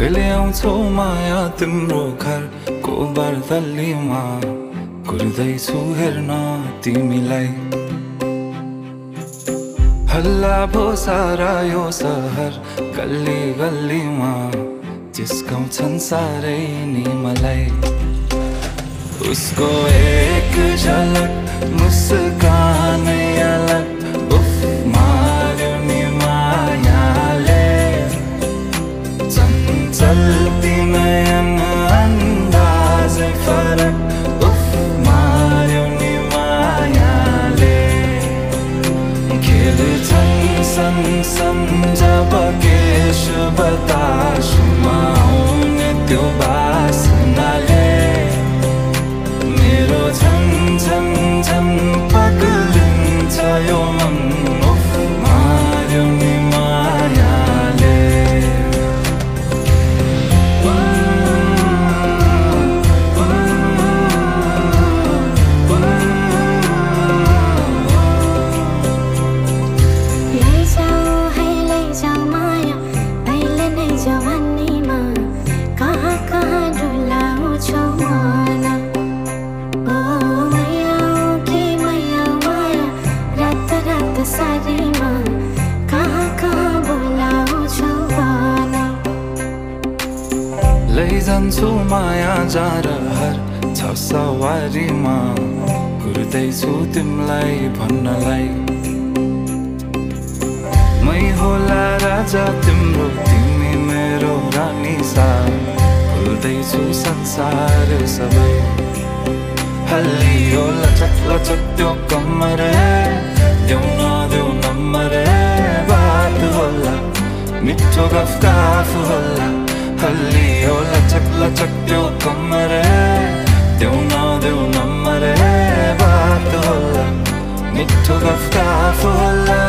कहिले आउँछौ माया तिम्रो घरको बर्दलीमा कुर्दैछु हेर्न तिमीलाई हल्ला भो सारा यो सहर गल्ली गल्लीमा जिस्काउँछन् सारै नि मलाई उसको एक झलक मुस्कानै अलग उफ मार्यो नि मायाले चञ्चल्ती नयन अन्दाजै फरक उफ मार्यो नि मायाले खेल्छन् सन जब केश बतासमा आउने त्यो बासनाले मेरो झन् झन् झन् पगलिन्छ यो मन उफ मार्यो नि मायाले लैजान्छु माया जारहर छ सवारीमा कुर्दैछु तिमीलाई भन्नलाई मै होला राजा तिम्रो तिमी मेरो रानी सा भुल्दैछु संसार सबै हल्लियो लचक लचक त्यो कम्मर देऊ नदेऊ नम्बर बात होला मिठो गफ होला हल्लियो लचक लचक त्यो कमर देऊ नदेऊ नम्बर बात होला मिठो गफ होला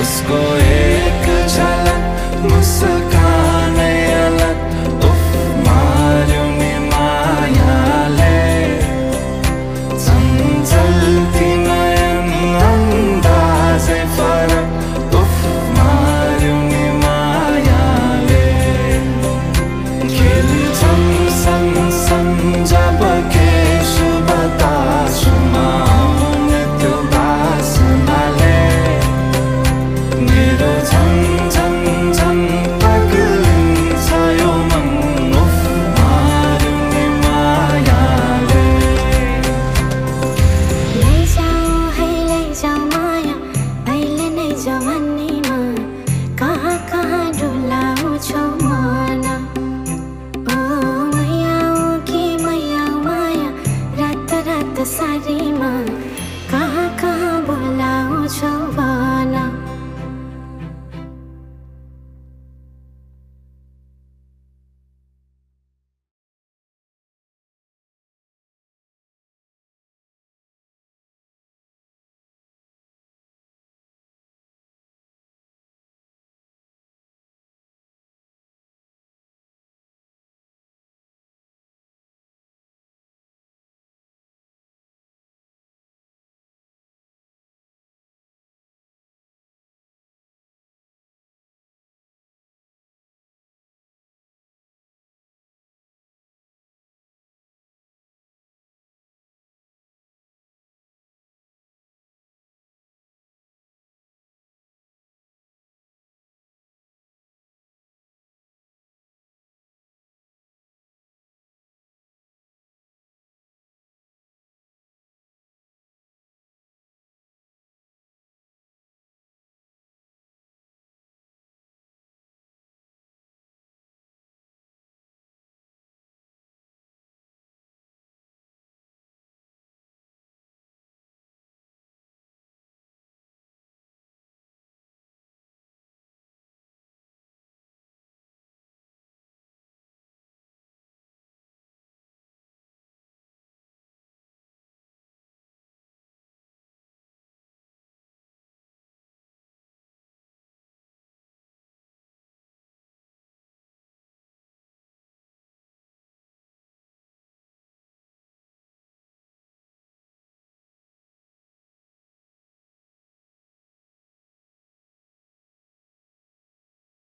उसको एक झलक मुस्कान